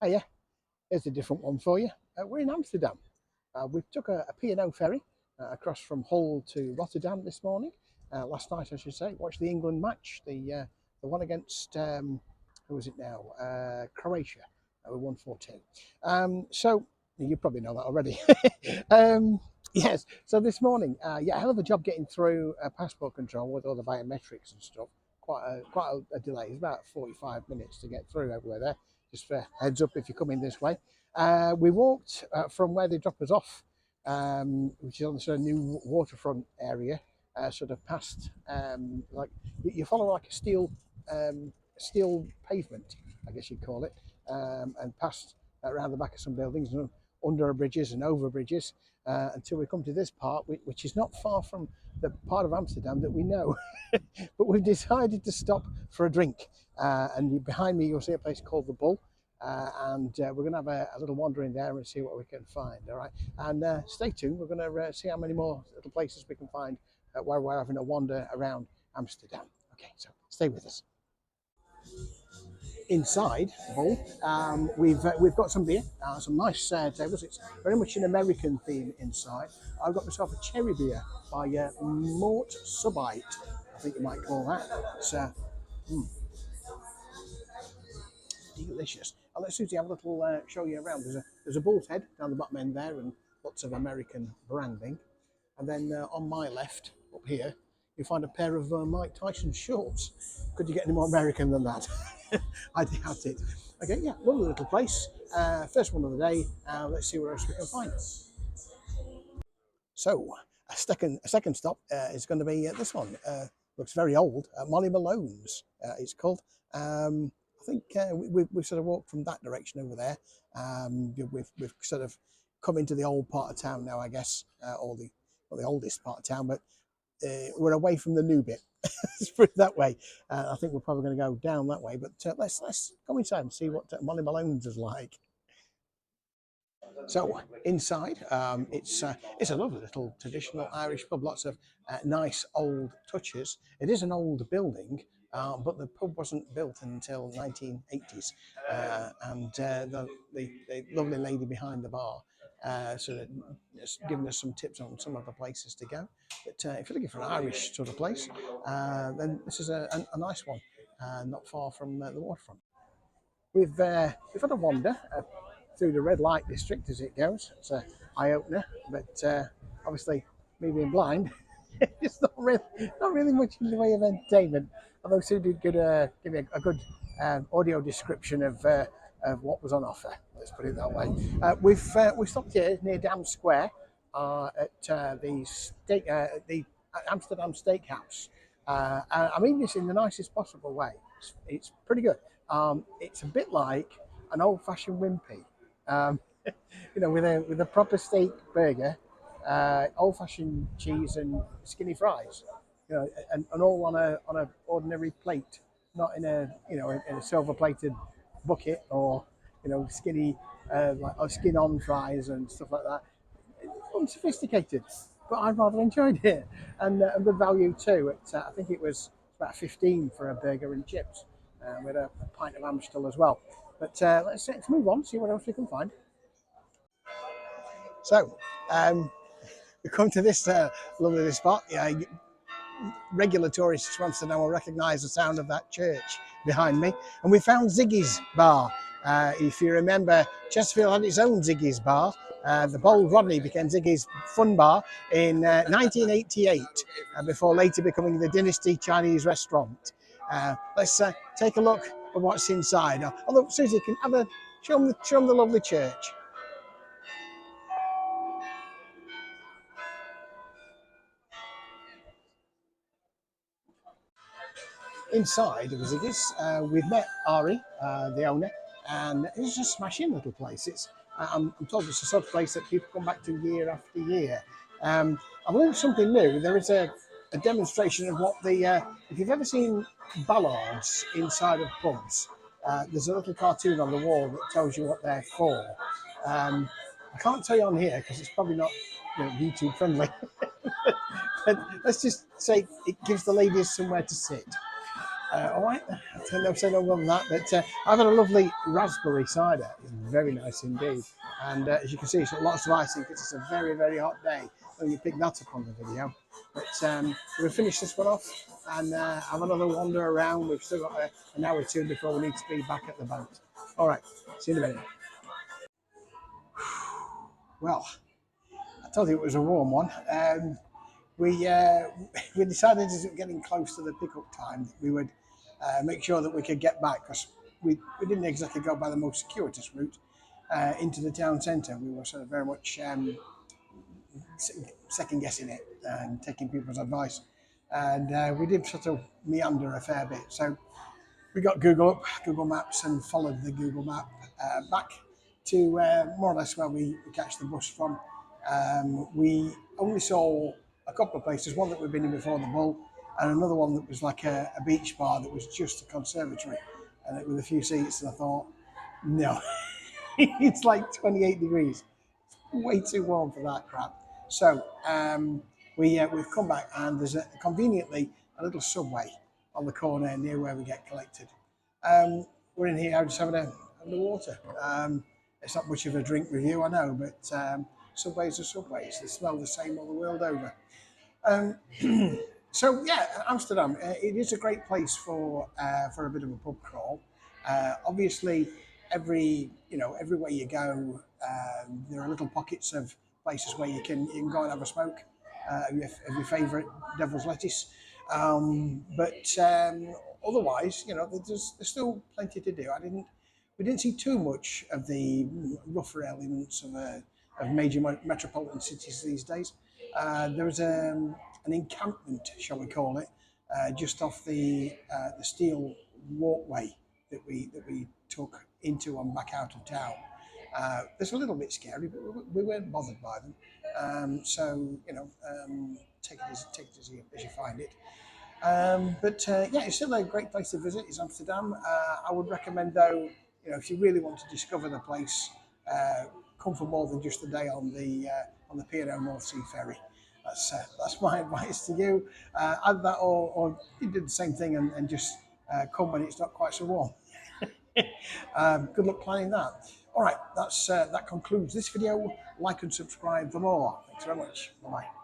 Yeah, here's a different one for you. We're in Amsterdam. We took a P&O ferry across from Hull to Rotterdam this morning. Last night, I should say. Watched the England match, the one against who was it now? Croatia. We won 4-2. So you probably know that already. Yes. So this morning, yeah, hell of a job getting through passport control with all the biometrics and stuff. Quite a delay. It's about 45 minutes to get through everywhere there. Just for heads up if you're coming this way. We walked from where they drop us off, which is on the sort of new waterfront area, sort of past, like you follow like a steel pavement, I guess you'd call it, and past around the back of some buildings and under bridges and over bridges until we come to this part, which is not far from the part of Amsterdam that we know. But we've decided to stop for a drink. And behind me, you'll see a place called The Bull. And we're going to have a little wander in there and see what we can find. All right. And stay tuned. We're going to see how many more little places we can find while we're having a wander around Amsterdam. Okay, so stay with us. Inside the Bull, we've got some beer, some nice tables. It's very much an American theme inside. I've got myself a cherry beer by Mort Subite, I think you might call that. It's delicious. I'll let Susie have a little show you around. There's a bull's head down the bottom end there and lots of American branding. And then on my left, up here, you find a pair of Mike Tyson shorts. Could you get any more American than that? I doubt it. Okay, yeah, lovely little place. First one of the day. Let's see what else we can find. So a second stop is going to be this one. Looks very old. Molly Malone's, it's called. I think we've sort of walked from that direction over there. We've sort of come into the old part of town now, I guess, or the oldest part of town, but we're away from the new bit. Let's put it that way. I think we're probably going to go down that way, but let's go inside and see what Molly Malone's is like. So inside, it's a lovely little traditional Irish pub. Lots of nice old touches. It is an old building, but the pub wasn't built until 1980s, and the lovely lady behind the bar sort of just giving us some tips on some of the places to go. But if you're looking for an Irish sort of place, then this is a nice one, not far from the waterfront. We've had a wander through the red light district as it goes. It's an eye opener, but obviously me being blind, it's not really much in the way of entertainment. Although Sue did give me a good audio description of what was on offer. Let's put it that way. We've stopped here near Dam Square at the Amsterdam Steakhouse. I mean this in the nicest possible way. It's pretty good. It's a bit like an old-fashioned wimpy, with a proper steak burger, old-fashioned cheese and skinny fries, and all on a ordinary plate, not in a silver-plated bucket or skinny like skin-on fries and stuff like that. It's unsophisticated, but I rather enjoyed it, and good value too. I think it was about 15 for a burger and chips. With a pint of Amstel as well. But let's move on, see what else we can find. So, we come to this lovely spot. Yeah, regular tourists from Amsterdam will recognise the sound of that church behind me. And we found Ziggy's Bar. If you remember, Chesterfield had its own Ziggy's Bar. The Bold Rodney became Ziggy's Fun Bar in 1988, before later becoming the Dynasty Chinese Restaurant. Let's take a look at what's inside. Although Susie can show them the lovely church. Inside of Ziggy's, we've met Ari, the owner, and it's a smashing little place. I'm told it's the sort of place that people come back to year after year. I've learned something new. There is a demonstration of what if you've ever seen ballards inside of pubs, there's a little cartoon on the wall that tells you what they're for. I can't tell you on here because it's probably not YouTube friendly, but let's just say it gives the ladies somewhere to sit. All right, no say no more than that. But I've had a lovely raspberry cider. It's very nice indeed. And as you can see, it's got lots of icing because it's a very, very hot day. And you pick that up on the video. But we'll finish this one off and have another wander around. We've still got an hour or two before we need to be back at the boat. All right, see you in a minute. Well, I told you it was a warm one. We we decided as it was getting close to the pickup time that we would make sure that we could get back because we didn't exactly go by the most circuitous route into the town centre. We were sort of very much second guessing it and taking people's advice, and we did sort of meander a fair bit. So we got Google Maps, and followed the Google map back to more or less where we catch the bus from. We only saw a couple of places, one that we've been in before, the Bull, and another one that was like a beach bar that was just a conservatory and with a few seats. And I thought, no, it's like 28 degrees, way too warm for that crap. So we've come back, and there's conveniently a little Subway on the corner near where we get collected. We're in here just having a water. It's not much of a drink review, I know, but Subways are Subways. They smell the same all the world over. So yeah, Amsterdam. It is a great place for a bit of a pub crawl. Obviously, everywhere you go, there are little pockets of places where you can go and have a smoke of your favourite devil's lettuce. But otherwise, there's still plenty to do. We didn't see too much of the rougher elements of major metropolitan cities these days. There was an encampment, shall we call it, just off the steel walkway that we took into and back out of town. It's a little bit scary, but we weren't bothered by them. Take it as you find it. Yeah, it's still a great place to visit. It's Amsterdam. I would recommend, though, if you really want to discover the place, come for more than just a day on the P&O North Sea ferry. That's my advice to you. Add that, or you did the same thing and just come when it's not quite so warm. Good luck planning that. All right, that concludes this video. Like and subscribe for more. Thanks very much. Bye bye.